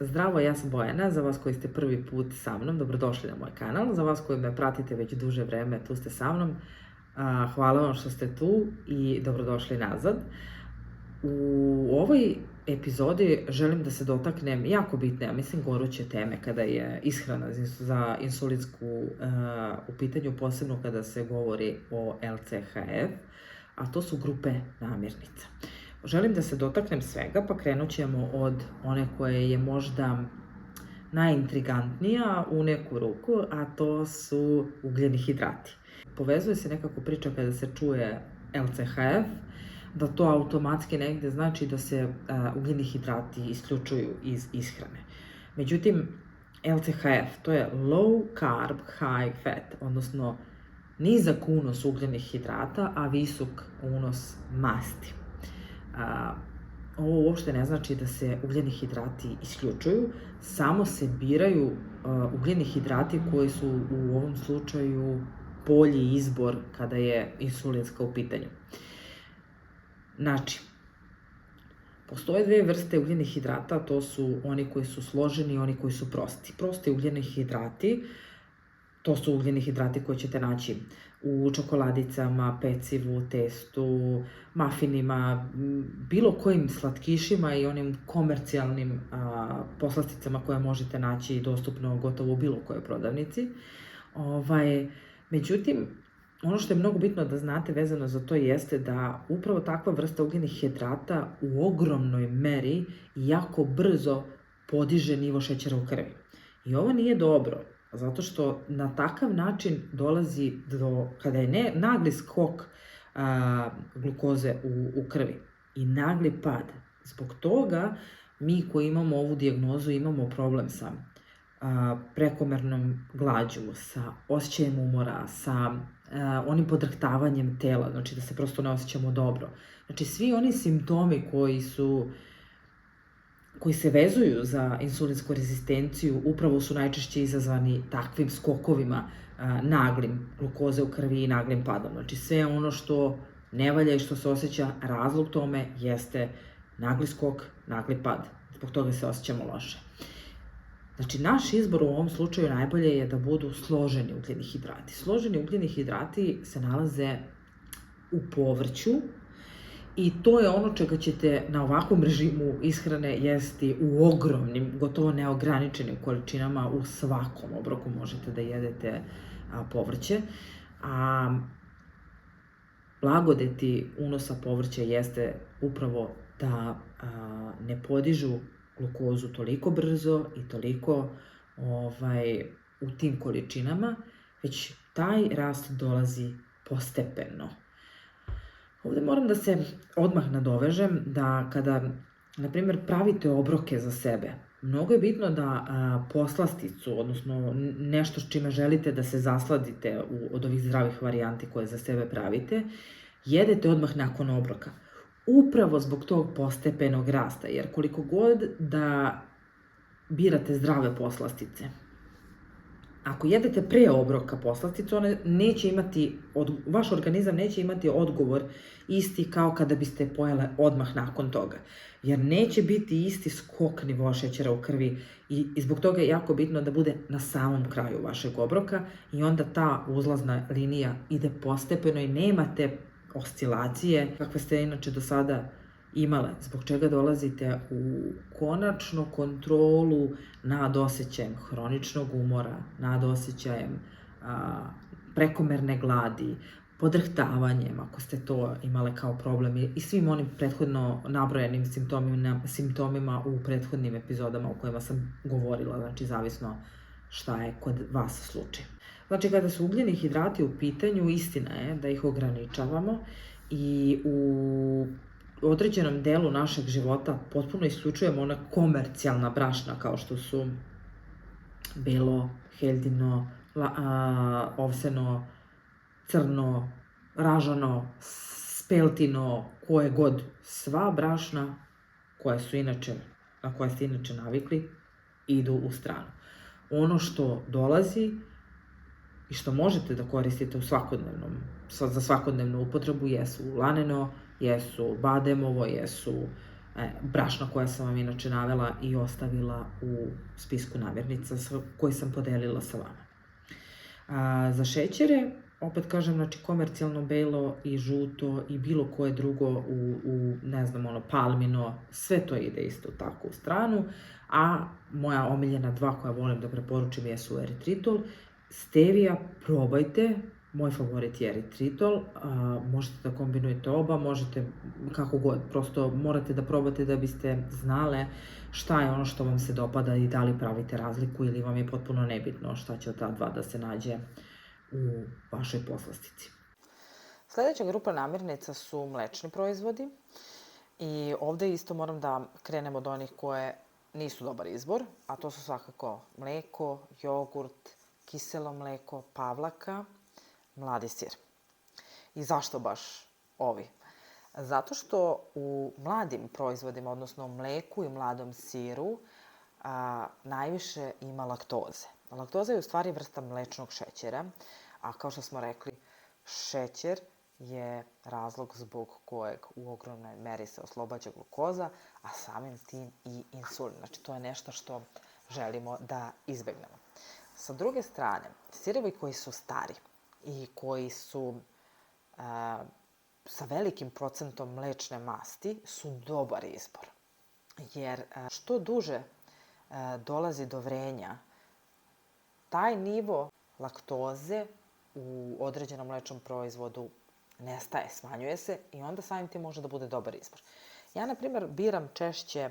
Zdravo, ja sam Bojana, za vas koji ste prvi put sa mnom, dobrodošli na moj kanal, za vas koji me pratite već duže vreme, tu ste sa mnom, hvala vam što ste tu i dobrodošli nazad. U ovoj epizodi želim da se dotaknem jako bitne, ja mislim goruće teme kada je ishrana za insulinsku u pitanju, posebno kada se govori o LCHF, a to su grupe namirnica. Želim da se dotaknem svega, pa krenut ćemo od one koje je možda najintrigantnija u neku ruku, a to su ugljeni hidrati. Povezuje se nekako priča kada se čuje LCHF, da to automatski negde znači da se ugljeni hidrati isključuju iz ishrane. Međutim, LCHF to je low carb, high fat, odnosno nizak unos ugljenih hidrata, a visok unos masti. Ovo uopšte ne znači da se ugljeni hidrati isključuju, samo se biraju ugljeni hidrati koji su u ovom slučaju bolji izbor kada je insulinska u pitanju. Znači, postoje dve vrste ugljenih hidrata, to su oni koji su složeni i oni koji su prosti. Prosti ugljeni hidrati, to su ugljeni hidrati koje ćete naći u čokoladicama, pecivu, testu, mafinima, bilo kojim slatkišima i onim komercijalnim poslasticama koje možete naći dostupno gotovo u bilo kojoj prodavnici. Međutim, ono što je mnogo bitno da znate vezano za to jeste da upravo takva vrsta ugljenih hidrata u ogromnoj meri i jako brzo podiže nivo šećera u krvi. I ovo nije dobro, zato što na takav način dolazi do, kada je nagli skok glukoze u krvi i nagli pad. Zbog toga mi koji imamo ovu dijagnozu imamo problem sa prekomernom glađu, sa osjećajem umora, sa onim podrhtavanjem tela, znači da se prosto ne osjećamo dobro. Znači svi oni simptomi koji se vezuju za insulinsku rezistenciju upravo su najčešće izazvani takvim skokovima naglim glukoze u krvi i naglim padom. Znači sve ono što ne valja i što se osjeća, razlog tome jeste nagli skok, nagli pad. Zbog toga se osjećamo loše. Znači, naš izbor u ovom slučaju najbolje je da budu složeni ugljeni hidrati. Složeni ugljeni hidrati se nalaze u povrću i to je ono čega ćete na ovakvom režimu ishrane jesti u ogromnim, gotovo neograničenim količinama. U svakom obroku možete da jedete povrće. Blagodeti unosa povrća jeste upravo da ne podižu glukozu toliko brzo i toliko u tim količinama, već taj rast dolazi postepeno. Ovde moram da se odmah nadovežem da kada, na primjer, pravite obroke za sebe, mnogo je bitno da poslasticu, odnosno nešto s čime želite da se zasladite od ovih zdravih varijanti koje za sebe pravite, jedete odmah nakon obroka. Upravo zbog tog postepenog rasta, jer koliko god da birate zdrave poslastice, ako jedete pre obroka poslasticu, vaš organizam neće imati odgovor isti kao kada biste pojele odmah nakon toga, jer neće biti isti skok nivoa šećera u krvi i zbog toga je jako bitno da bude na samom kraju vašeg obroka i onda ta uzlazna linija ide postepeno i nemate oscilacije kakve ste inače do sada imale, zbog čega dolazite u konačnu kontrolu nad osjećajem hroničnog umora, nad osjećajem prekomerne gladi, podrhtavanjem, ako ste to imale kao problem i svim onim prethodno nabrojenim simptomima u prethodnim epizodama o kojima sam govorila, znači zavisno šta je kod vas slučaj. Znači, kada su ugljeni hidrati u pitanju, istina je da ih ograničavamo i u određenom delu našeg života potpuno isključujemo ona komercijalna brašna kao što su belo, heldino, ovseno, crno, ražano, speltino, koje god, sva brašna na koje ste inače navikli idu u stranu. Ono što dolazi i što možete da koristite za svakodnevnu upotrebu jesu laneno, jesu bademovo, jesu brašna koja sam vam inače navela i ostavila u spisku namirnica koje sam podelila sa vama. Za šećere, opet kažem, znači komercijalno belo i žuto i bilo koje drugo ne znam, palmino, sve to ide isto tako u stranu, a moja omiljena dva koja volim da preporučim jesu eritritol, stevia, probajte, moj favorit je eritritol, možete da kombinujete oba, možete kako god, prosto morate da probate da biste znale šta je ono što vam se dopada i da li pravite razliku ili vam je potpuno nebitno šta će od ta dva da se nađe u vašoj poslastici. Sledeća grupa namirnica su mlečni proizvodi i ovde isto moram da krenem od onih koje nisu dobar izbor, a to su svakako mleko, jogurt, kiselo mleko, pavlaka, mladi sir. I zašto baš ovi? Zato što u mladim proizvodima, odnosno u mleku i mladom siru, najviše ima laktoze. Laktoza je u stvari vrsta mlečnog šećera, a kao što smo rekli, šećer je razlog zbog kojeg u ogromnoj meri se oslobađa glukoza, a samim tim i insulin. Znači, to je nešto što želimo da izbegnemo. Sa druge strane, sirevi koji su stari i koji su sa velikim procentom mlečne masti su dobar izbor. Jer što duže dolazi do vrenja, taj nivo laktoze u određenom mlečnom proizvodu nestaje, smanjuje se i onda samim tim može da bude dobar izbor. Ja, na primjer, biram češće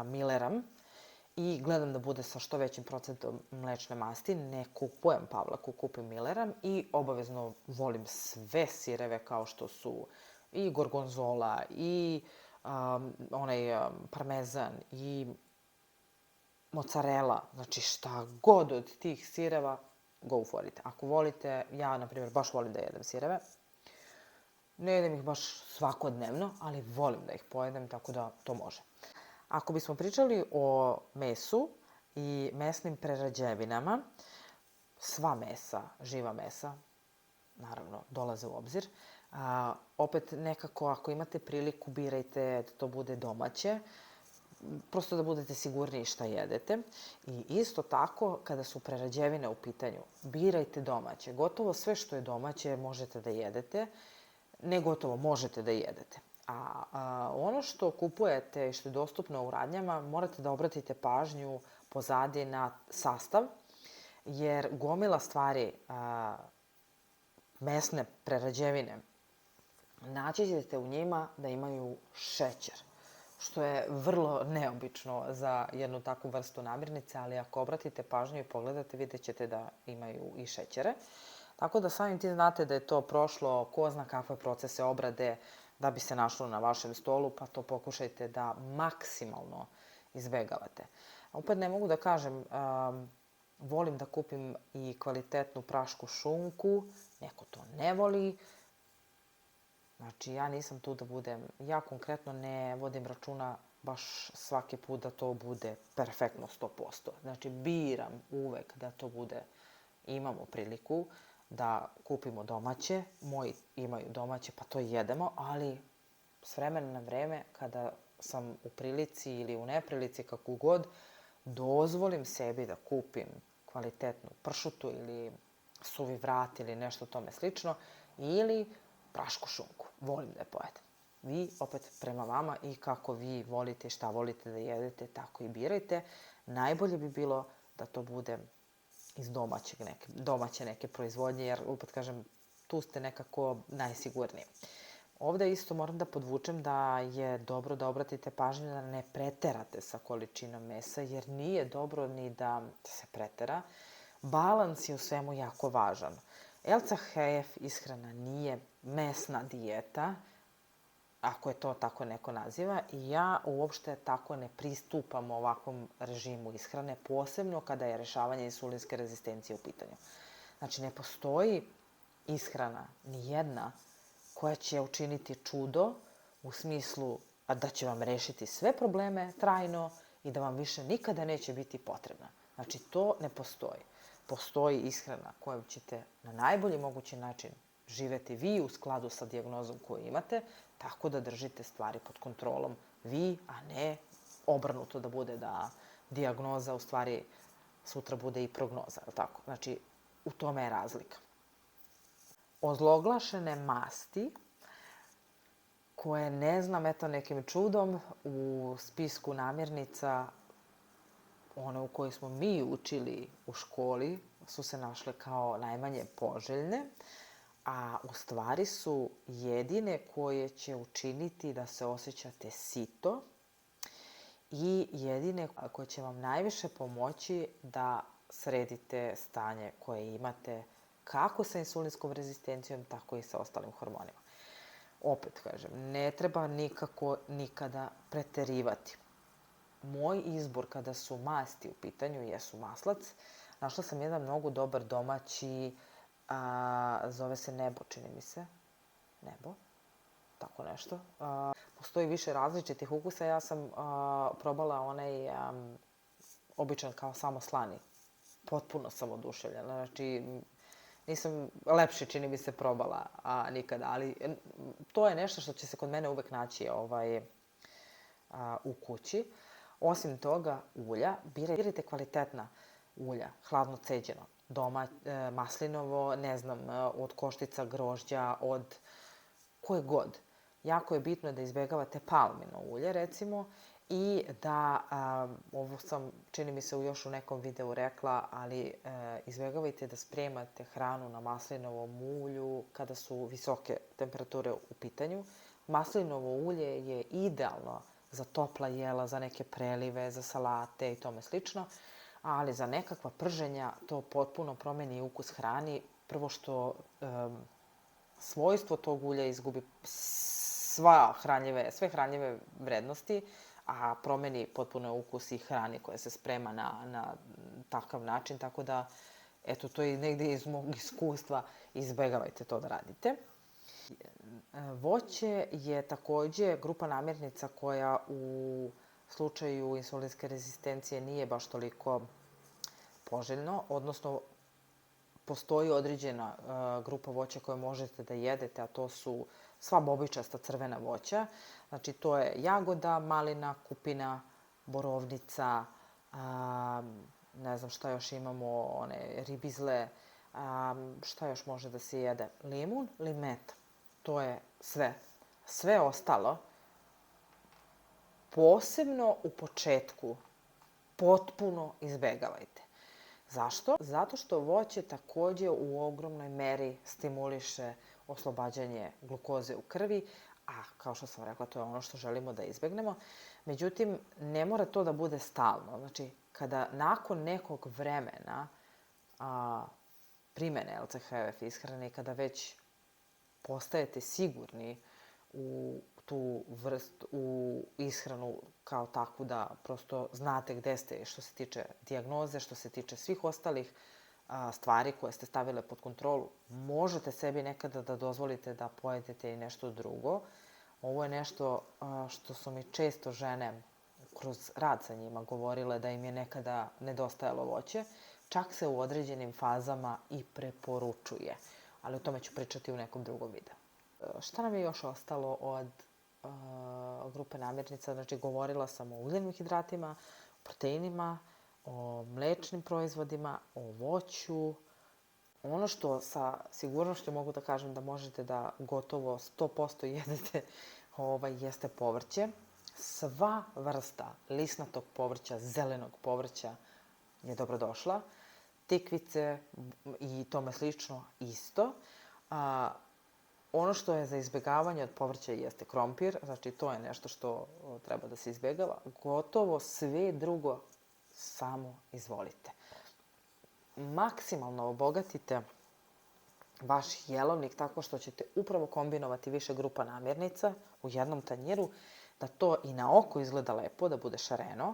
Milleram i gledam da bude sa što većim procentom mlečne masti. Ne kupujem Pavlaku, kupim Milleram i obavezno volim sve sireve kao što su i gorgonzola i parmezan i mozzarella, znači šta god od tih sireva, go for it. Ako volite, ja, na primjer, baš volim da jedem sireve. Ne jedem ih baš svakodnevno, ali volim da ih pojedem, tako da to može. Ako bismo pričali o mesu i mesnim prerađevinama, sva mesa, živa mesa, naravno, dolaze u obzir. Opet nekako, ako imate priliku, birajte da to bude domaće, prosto da budete sigurniji šta jedete. I isto tako, kada su prerađevine u pitanju, birajte domaće. Gotovo sve što je domaće možete da jedete, ne gotovo, možete da jedete. A ono što kupujete i što je dostupno u radnjama, morate da obratite pažnju pozadi na sastav, jer gomila stvari, mesne prerađevine, naći ćete u njima da imaju šećer, što je vrlo neobično za jednu takvu vrstu namirnice, ali ako obratite pažnju i pogledate, vidjet ćete da imaju i šećere. Tako da samim tim znate da je to prošlo ko zna kakve procese obrade da bi se našlo na vašem stolu, pa to pokušajte da maksimalno izbegavate. Opet ne mogu da kažem, volim da kupim i kvalitetnu prašku šunku, neko to ne voli. Znači, ja nisam tu da budem, ja konkretno ne vodim računa baš svaki put da to bude perfektno 100%. Znači, biram uvek da to bude, imamo priliku da kupimo domaće, moji imaju domaće pa to jedemo, ali s vremena na vreme, kada sam u prilici ili u neprilici, kako god, dozvolim sebi da kupim kvalitetnu pršutu ili suvi vrat ili nešto tome slično, ili prašku šunku. Volim da je pojedem. Vi, opet, prema vama i kako vi volite i šta volite da jedete, tako i birajte. Najbolje bi bilo da to bude iz domaće neke proizvodnje, jer, opet kažem, tu ste nekako najsigurniji. Ovde isto moram da podvučem da je dobro da obratite pažnju da ne preterate sa količinom mesa, jer nije dobro ni da se pretera. Balans je u svemu jako važan. LCHF ishrana nije mesna dijeta, ako je to tako neko naziva, i ja uopšte tako ne pristupam ovakvom režimu ishrane, posebno kada je rešavanje insulinske rezistencije u pitanju. Znači, ne postoji ishrana, ni jedna, koja će učiniti čudo u smislu da će vam rešiti sve probleme trajno i da vam više nikada neće biti potrebna. Znači, to ne postoji. Postoji ishrana kojom ćete na najbolji mogući način živeti vi u skladu sa dijagnozom koju imate, tako da držite stvari pod kontrolom vi, a ne obrnuto da bude da dijagnoza u stvari sutra bude i prognoza, je li tako? Znači, u tome je razlika. Ozloglašene masti, koje ne znam, eto nekim čudom, u spisku namirnica, one u koje smo mi učili u školi, su se našle kao najmanje poželjne, a u stvari su jedine koje će učiniti da se osjećate sito i jedine koje će vam najviše pomoći da sredite stanje koje imate kako sa insulinskom rezistencijom, tako i sa ostalim hormonima. Opet kažem, ne treba nikako nikada preterivati. Moj izbor kada su masti u pitanju jesu maslac. Našla sam jedan mnogo dobar domaći, zove se Nebo, čini mi se. Nebo, tako nešto. Postoji više različitih ukusa. Ja sam probala onaj običan kao samo slani. Potpuno sam oduševljena. Znači, nisam lepše, čini mi se, probala nikada. Ali to je nešto što će se kod mene uvek naći u kući. Osim toga, ulja, birajte kvalitetna ulja, hladno ceđeno, maslinovo, ne znam, od koštica grožđa, od koje god. Jako je bitno da izbegavate palmino ulje, recimo, i da, ovo sam, čini mi se, još u nekom videu rekla, ali izbegavajte da spremate hranu na maslinovom ulju kada su visoke temperature u pitanju. Maslinovo ulje je idealno za topla jela, za neke prelive, za salate i tome slično, ali za nekakva prženja to potpuno promeni ukus hrani. Prvo što svojstvo tog ulja izgubi sve hranljive vrednosti, a promeni potpuno ukus i hrani koja se sprema na takav način, tako da, eto, to je negde iz mog iskustva, izbegavajte to da radite. Voće je takođe grupa namirnica koja u slučaju insulinske rezistencije nije baš toliko poželjno, odnosno postoji određena grupa voća koje možete da jedete, a to su sva bobičasta crvena voća. Znači, to je jagoda, malina, kupina, borovnica, ne znam šta još imamo, one ribizle, šta još može da se jede, limun, limeta. To je sve. Sve ostalo, posebno u početku, potpuno izbegavajte. Zašto? Zato što voće takođe u ogromnoj meri stimuliše oslobađanje glukoze u krvi, a kao što sam rekla, to je ono što želimo da izbegnemo. Međutim, ne mora to da bude stalno. Znači, kada nakon nekog vremena primene LCHF ishrane, kada već postajete sigurni u tu vrstu, u ishranu kao takvu, da prosto znate gde ste što se tiče dijagnoze, što se tiče svih ostalih stvari koje ste stavile pod kontrolu, možete sebi nekada da dozvolite da pojedete i nešto drugo. Ovo je nešto što su mi često žene kroz rad sa njima govorile da im je nekada nedostajalo voće. Čak se u određenim fazama i preporučuje. Ali o tome ću pričati u nekom drugom videu. Šta nam je još ostalo od grupe namirnica? Znači, govorila sam o ugljenim hidratima, proteinima, o mlečnim proizvodima, o voću. Ono što sa sigurnošću mogu da kažem da možete da gotovo 100% jedete jeste povrće. Sva vrsta lisnatog povrća, zelenog povrća je dobrodošla. Tikvice i tome slično isto. Ono što je za izbegavanje od povrća jeste krompir, znači to je nešto što treba da se izbegava. Gotovo sve drugo samo izvolite. Maksimalno obogatite vaš jelovnik tako što ćete upravo kombinovati više grupa namirnica u jednom tanjiru, da to i na oko izgleda lepo, da bude šareno.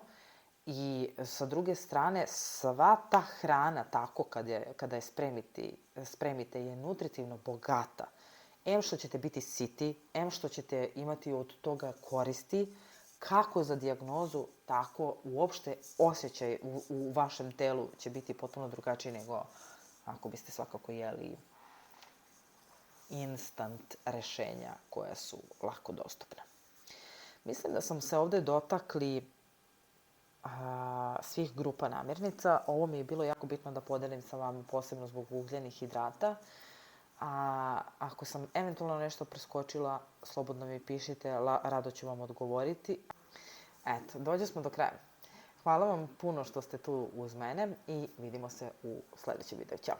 I sa druge strane, sva ta hrana tako kada je spremite je nutritivno bogata. Em što ćete biti siti, em što ćete imati od toga koristi, kako za dijagnozu, tako uopšte osjećaj u vašem telu će biti potpuno drugačiji nego ako biste svakako jeli instant rešenja koja su lako dostupna. Mislim da sam se ovde dotakli svih grupa namirnica. Ovo mi je bilo jako bitno da podelim sa vama, posebno zbog ugljenih hidrata. Ako sam eventualno nešto preskočila, slobodno mi pišite, rado ću vam odgovoriti. Eto, dođe smo do kraja. Hvala vam puno što ste tu uz mene i vidimo se u sledećem videu. Ćao!